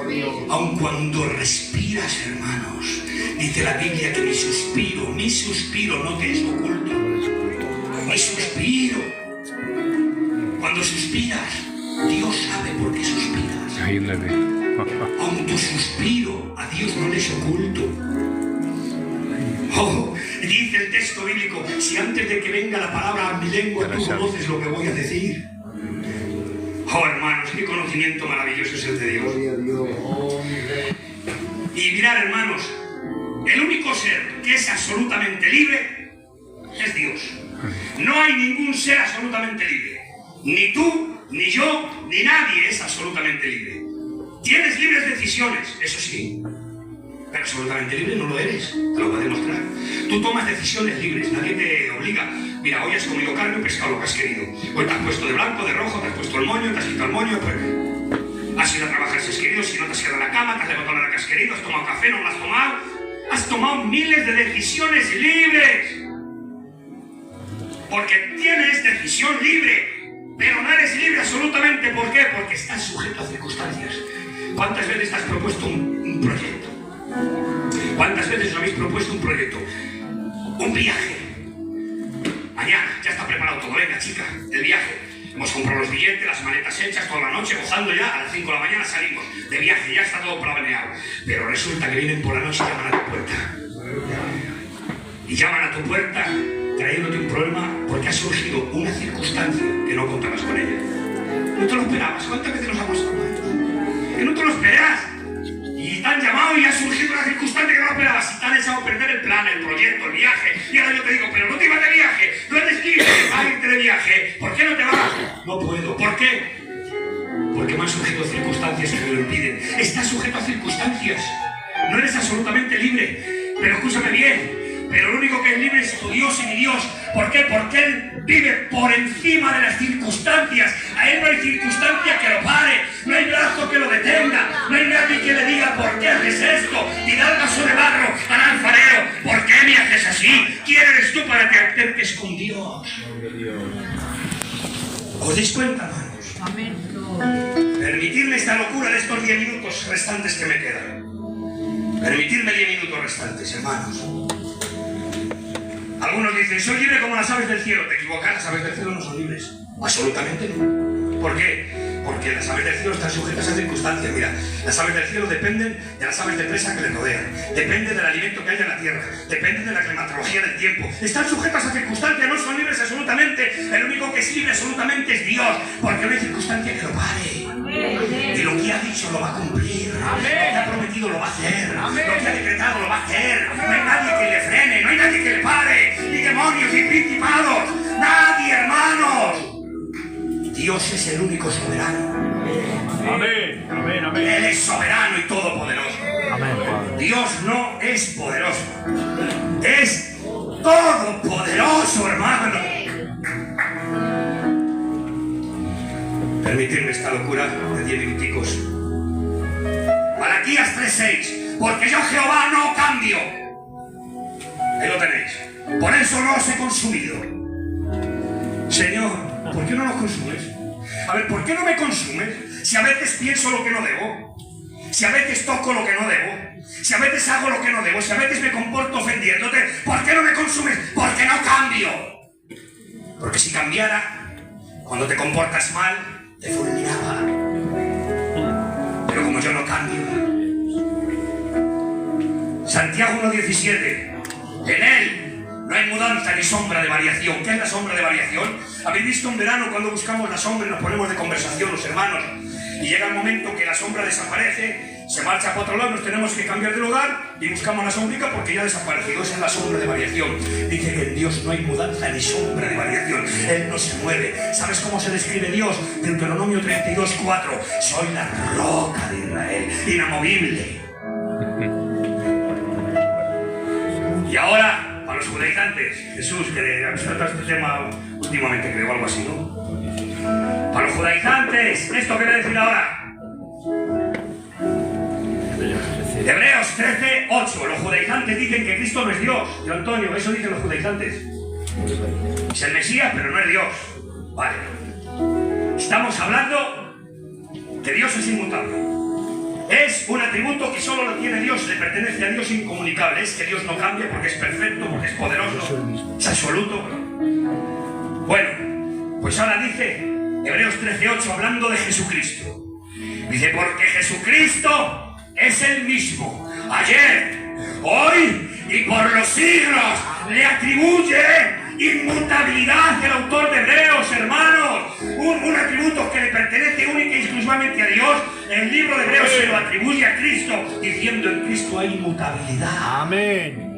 Speaker 1: Aun cuando respiras, hermanos, dice la Biblia que mi suspiro no te es oculto. Mi suspiro. Cuando suspiras, Dios sabe por qué suspiras. Aun tu suspiro a Dios no le es oculto. Oh, dice el texto bíblico, si antes de que venga la palabra a mi lengua tú conoces lo que voy a decir. Oh, hermanos, qué conocimiento maravilloso es el de Dios. Y mirad, hermanos, el único ser que es absolutamente libre es Dios. No hay ningún ser absolutamente libre. Ni tú, ni yo, ni nadie es absolutamente libre. Tienes libres decisiones, eso sí, pero absolutamente libre no lo eres, te lo voy a demostrar. Tú tomas decisiones libres, nadie te obliga. Mira, hoy has comido carne o pescado, lo que has querido. Hoy te has puesto de blanco, de rojo, te has puesto el moño, te has quitado el moño. Has ido a trabajar si has querido, si no te has quedado en la cama, te has levantado a la hora que has querido, has tomado café, no lo has tomado. Has tomado miles de decisiones libres. Porque tienes decisión libre, pero no eres libre absolutamente. ¿Por qué? Porque estás sujeto a circunstancias. ¿Cuántas veces te has propuesto un proyecto? ¿Cuántas veces os habéis propuesto un proyecto? Un viaje. Mañana, ya está preparado todo. Venga, chica, el viaje. Hemos comprado los billetes, las maletas hechas, toda la noche, gozando ya. A las 5 de la mañana salimos de viaje, ya está todo planeado. Pero resulta que vienen por la noche y llaman a tu puerta. Y llaman a tu puerta trayéndote un problema porque ha surgido una circunstancia que no contabas con ella. No te lo esperabas. ¿Cuántas veces nos ha pasado esto? Que no te lo esperas. Y te han llamado y ha surgido una circunstancia que no lo esperabas. Y te han echado a perder el plan, el proyecto, el viaje. Y ahora yo te digo, pero no te ibas de viaje. No eres libre a irte de viaje. ¿Por qué no te vas? No puedo. ¿Por qué? Porque me han surgido circunstancias que me lo impiden. Estás sujeto a circunstancias. No eres absolutamente libre. Pero escúchame bien. Pero lo único que es libre es tu Dios y mi Dios. ¿Por qué? Porque Él vive por encima de las circunstancias. A Él no hay circunstancia que lo pare. No hay brazo que lo detenga. No hay nadie que le diga ¿por qué haces esto? Dirá el vaso de barro al alfarero. ¿Por qué me haces así? ¿Quién eres tú para que acerques con Dios? ¿Os dais cuenta, hermanos?
Speaker 4: Amén.
Speaker 1: Permitirme esta locura de estos 10 minutos restantes que me quedan. Permitirme 10 minutos restantes, hermanos. Algunos dicen, soy libre como las aves del cielo. Te equivocas, las aves del cielo no son libres. Absolutamente no. ¿Por qué? Porque las aves del cielo están sujetas a circunstancias. Mira, las aves del cielo dependen de las aves de presa que les rodean. Dependen del alimento que haya en la tierra. Dependen de la climatología del tiempo. Están sujetas a circunstancias, no son libres absolutamente. El único que es libre absolutamente es Dios. Porque no hay circunstancia que lo pare. Y lo que ha dicho lo va a cumplir. Lo que ha prometido lo va a hacer. Lo que ha decretado lo va a hacer. No hay nadie que le frene, no hay nadie que le pare. Ni demonios, ni principados. Nadie, hermanos. Dios es el único soberano.
Speaker 2: Amén, amén, amén.
Speaker 1: Él es soberano y todopoderoso.
Speaker 2: Amén, Padre.
Speaker 1: Dios no es poderoso. Es todopoderoso, hermano. Permitidme esta locura de 10 minuticos. Malaquías 3:6. Porque yo Jehová no cambio. Ahí lo tenéis. Por eso no os he consumido. Señor, ¿por qué no nos consumes? A ver, ¿por qué no me consumes? Si a veces pienso lo que no debo, si a veces toco lo que no debo, si a veces hago lo que no debo, si a veces me comporto ofendiéndote, ¿por qué no me consumes? Porque no cambio. Porque si cambiara, cuando te comportas mal, te fulminaba. Pero como yo no cambio. Santiago 1:17. En Él no hay mudanza ni sombra de variación. ¿Qué es la sombra de variación? ¿Habéis visto un verano cuando buscamos la sombra y nos ponemos de conversación los hermanos? Y llega el momento que la sombra desaparece, se marcha para otro lado, nos tenemos que cambiar de lugar y buscamos la sombrica porque ya ha desaparecido. Esa es la sombra de variación. Dice que en Dios no hay mudanza ni sombra de variación. Él no se mueve. ¿Sabes cómo se describe Dios? Deuteronomio 32:4. Soy la roca de Israel, inamovible. ahora, para los judaizantes, Jesús, que ha tratado este tema últimamente, creo, algo así, ¿no? Para los judaizantes, ¿esto qué quiere decir ahora? Hebreos 13, 8. Los judaizantes dicen que Cristo no es Dios. Yo, Antonio, eso dicen los judaizantes. Es el Mesías, pero no es Dios. Vale. Estamos hablando que Dios es inmutable. Es un atributo que solo lo tiene Dios, le pertenece a Dios incomunicable. Es que Dios no cambia porque es perfecto, porque es poderoso, es absoluto. Bueno, pues ahora dice Hebreos 13, 8, hablando de Jesucristo. Dice, porque Jesucristo es el mismo, ayer, hoy y por los siglos. Le atribuye inmutabilidad el autor de Hebreos, hermanos. Un atributo que le pertenece única y exclusivamente a Dios. El libro de Hebreos se lo atribuye a Cristo, diciendo en Cristo hay inmutabilidad.
Speaker 2: Amén.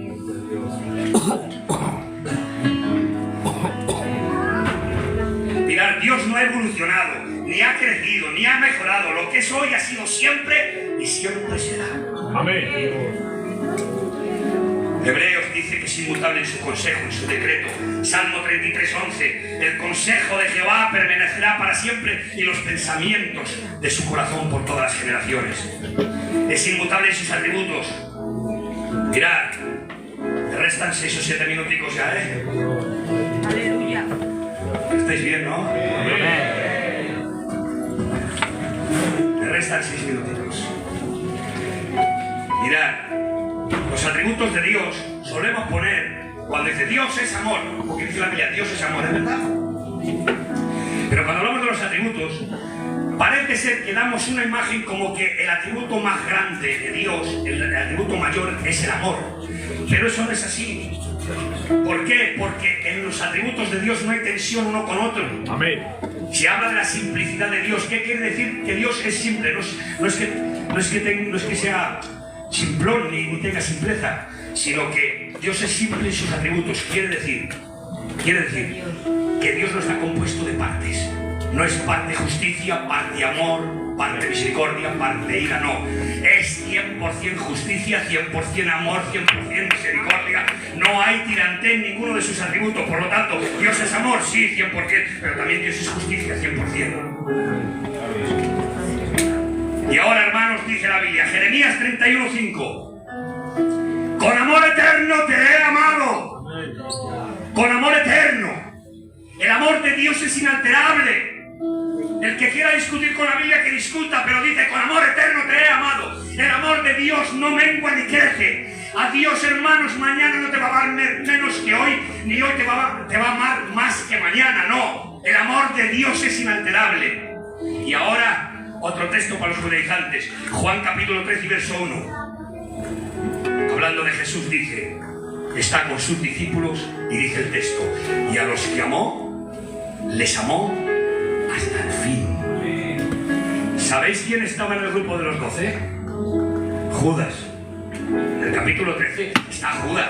Speaker 1: Mirad, Dios no ha evolucionado, ni ha crecido, ni ha mejorado. Lo que es hoy ha sido siempre y siempre será.
Speaker 2: Amén.
Speaker 1: Hebreos dice que es inmutable en su consejo, en su decreto. Salmo 33, 11. El consejo de Jehová permanecerá para siempre y los pensamientos de su corazón por todas las generaciones. Es inmutable en sus atributos. Mirad, te restan 6 o 7 minuticos ya, ¿eh?
Speaker 4: Aleluya.
Speaker 1: ¿Estáis bien, no? Me restan 6 minutitos. Mirad, los atributos de Dios solemos poner cuando dice Dios es amor, porque dice la Biblia Dios es amor, ¿es verdad? Pero cuando hablamos de los atributos, parece ser que damos una imagen como que el atributo más grande de Dios, el atributo mayor, es el amor. Pero eso no es así. ¿Por qué? Porque en los atributos de Dios no hay tensión uno con otro.
Speaker 2: Amén.
Speaker 1: Se habla de la simplicidad de Dios. ¿Qué quiere decir? Que Dios es simple. No es que sea simplón ni tenga simpleza, sino que Dios es simple en sus atributos. Quiere decir que Dios no está compuesto de partes. No es parte justicia, parte amor, parte misericordia, parte ira, no. Es 100% justicia, 100% amor, 100% misericordia. No hay tirante en ninguno de sus atributos. Por lo tanto, Dios es amor, sí, 100%, pero también Dios es justicia, 100%. Y ahora, hermanos, dice la Biblia, Jeremías 31:5. Con amor eterno te he amado. Con amor eterno. El amor de Dios es inalterable. El que quiera discutir con la Biblia, que discuta, pero dice, con amor eterno te he amado. El amor de Dios no mengua ni crece. A Dios, hermanos, mañana no te va a amar menos que hoy, ni hoy te va a amar más que mañana, no. El amor de Dios es inalterable. Y ahora, otro texto para los judaizantes, Juan capítulo 3 y verso 1. Hablando de Jesús dice, está con sus discípulos y dice el texto, y a los que amó, les amó hasta el fin. ¿Sabéis quién estaba en el grupo de los 12? Judas. En el capítulo 13 está Judas.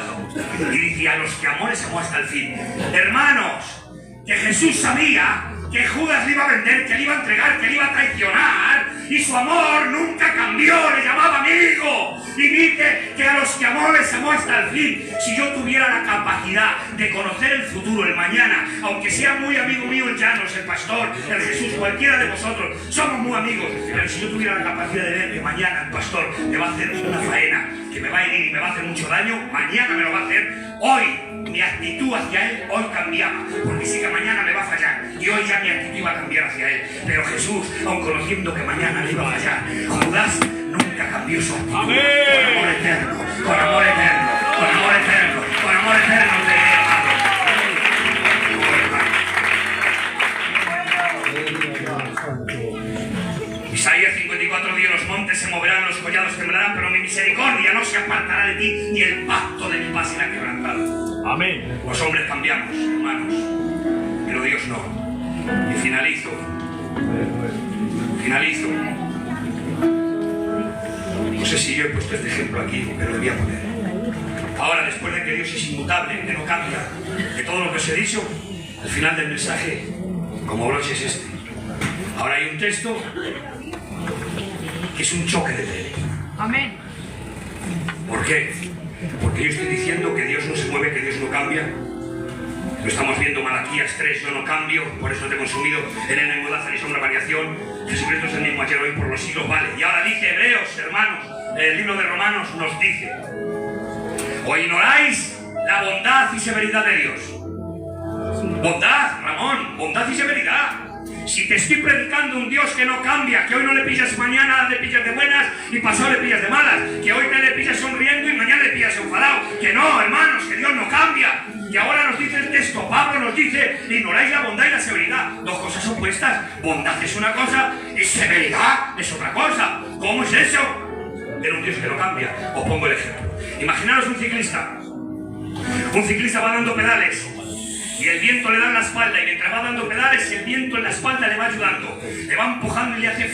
Speaker 1: Y dice, a los que amó les amó hasta el fin. Hermanos, que Jesús sabía que Judas le iba a vender, que le iba a entregar, que le iba a traicionar, y su amor nunca cambió, le llamaba amigo. Y dice que a los que amó les amó hasta el fin. Si yo tuviera la capacidad de conocer el futuro, el mañana, aunque sea muy amigo mío el Llanos, el pastor, el Jesús, cualquiera de vosotros, somos muy amigos, pero si yo tuviera la capacidad de ver que mañana el pastor me va a hacer una faena, que me va a herir y me va a hacer mucho daño, mañana me lo va a hacer, hoy mi actitud hacia él hoy cambiaba, porque sí que mañana me va a fallar y hoy ya mi actitud iba a cambiar hacia él. Pero Jesús, aun conociendo que mañana le iba a fallar, Judas nunca cambió su actitud.
Speaker 2: ¡Amén!
Speaker 1: Con amor eterno, con amor eterno, con amor eterno, con amor eterno te he amado. Isaías 54 dice, los montes se moverán, los collados temblarán, pero mi misericordia no se apartará de ti, ni el pacto de mi paz será quebrantado.
Speaker 2: Amén.
Speaker 1: Los hombres cambiamos, hermanos, pero Dios no. Y finalizo. No sé si yo he puesto este ejemplo aquí, pero lo voy a poner. Ahora, después de que Dios es inmutable, que no cambia, de todo lo que os he dicho, al final del mensaje, como broche es este. Ahora hay un texto que es un choque de fe.
Speaker 4: Amén.
Speaker 1: ¿Por qué? Porque yo estoy diciendo que Dios no se mueve, que Dios no cambia. Lo estamos viendo, Malaquías 3, yo no cambio, por eso te he consumido, Elena y mudanza ni sombra variación, Jesucristo es el mismo ayer, hoy, por los siglos, vale. Y ahora dice Hebreos, hermanos, el libro de Romanos nos dice: ¿o ignoráis la bondad y severidad de Dios? Bondad, Ramón, bondad y severidad. Si te estoy predicando un Dios que no cambia, que hoy no le pillas, mañana le pillas de buenas y pasado le pillas de malas, que hoy te le pillas sonriendo y mañana le pillas enfadado, que no, hermanos, que Dios no cambia. Y ahora nos dice el texto, Pablo nos dice: ignoráis la bondad y la severidad. Dos cosas opuestas. Bondad es una cosa y severidad es otra cosa. ¿Cómo es eso? Pero un Dios que no cambia. Os pongo el ejemplo. Imaginaros un ciclista. Un ciclista va dando pedales y el viento le da en la espalda, y mientras va dando pedales el viento en la espalda le va ayudando, le va empujando y le hace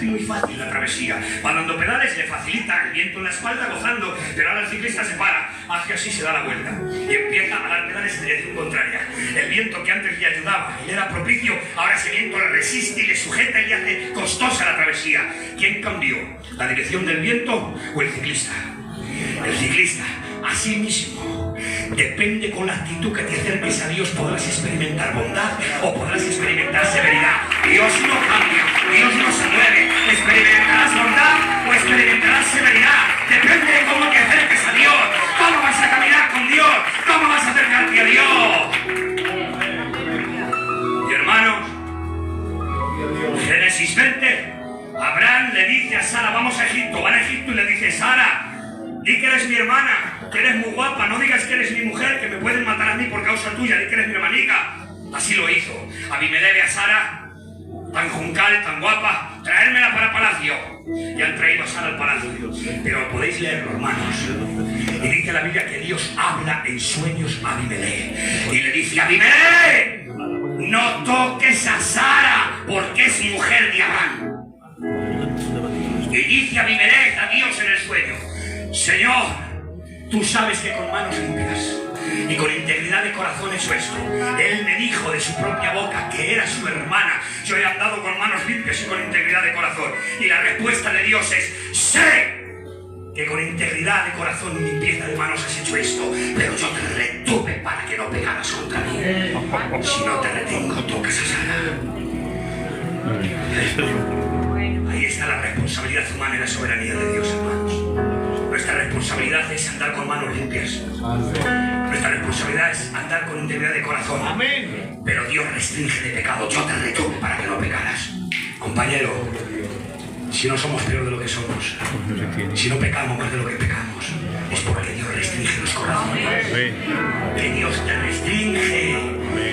Speaker 1: muy fácil la travesía. Va dando pedales, le facilita el viento en la espalda, gozando, pero ahora el ciclista se para, hace así, se da la vuelta y empieza a dar pedales en dirección contraria. El viento que antes le ayudaba y le era propicio, ahora ese viento le resiste y le sujeta y le hace costosa la travesía. ¿Quién cambió? ¿La dirección del viento o el ciclista? El ciclista. Así mismo, depende con la actitud que te acerques a Dios, podrás experimentar bondad o podrás experimentar severidad. Dios no cambia, Dios no se mueve. Experimentarás bondad o experimentarás severidad. Depende de cómo te acerques a Dios, cómo vas a caminar con Dios, cómo vas a acercarte a Dios. Y hermanos, Génesis 20, Abraham le dice a Sara: vamos a Egipto. Van a Egipto y le dice: Sara, di que eres mi hermana, que eres muy guapa, no digas que eres mi mujer, que me pueden matar a mí por causa tuya, di que eres mi hermanica. Así lo hizo. Abimelech ve a Sara, tan juncal, tan guapa, traérmela para palacio. Y han traído a Sara al palacio. Pero podéis leerlo, hermanos. Y dice la Biblia que Dios habla en sueños a Abimelech. Y le dice: Abimelech, no toques a Sara, porque es mujer de Abraham. Y dice Abimelech a Dios en el sueño: Señor, tú sabes que con manos limpias y con integridad de corazón he hecho esto. Él me dijo de su propia boca que era su hermana. Yo he andado con manos limpias y con integridad de corazón. Y la respuesta de Dios es: sé que con integridad de corazón y limpieza de manos has hecho esto, pero yo te retuve para que no pegaras contra mí. Si no te retengo, tocas a Sara. Ahí está la responsabilidad humana y la soberanía de Dios, hermanos. Nuestra responsabilidad es andar con manos limpias. Nuestra responsabilidad es andar con integridad de corazón. Amén. Pero Dios restringe de pecado. Yo te retuve para que no pecaras. Compañero, si no somos peor de lo que somos, si no pecamos más de lo que pecamos, es porque Dios restringe los corazones. Que Dios te restringe,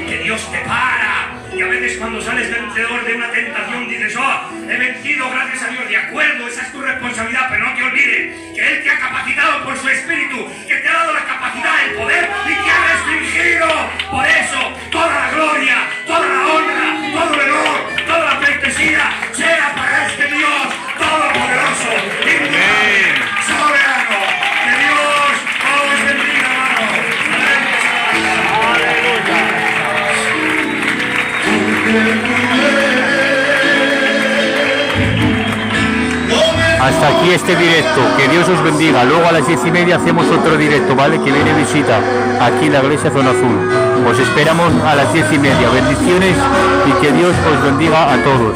Speaker 1: que Dios te para. Y a veces cuando sales vencedor de una tentación dices: oh, he vencido gracias a Dios. De acuerdo, esa es tu responsabilidad, pero no te olvides que Él te ha capacitado por su Espíritu, que te ha dado la capacidad, el poder y te ha restringido. Por eso, toda la gloria, toda la honra, todo el honor, toda la pleitesía sea para este Dios todopoderoso, inmortal, soberano. Que Dios os bendiga, hermanos.
Speaker 3: Hasta aquí este directo, que Dios os bendiga. Luego a las 10:30 hacemos otro directo, ¿vale? Que viene visita aquí en la iglesia Zona Azul. Os esperamos a las 10:30. Bendiciones y que Dios os bendiga a todos.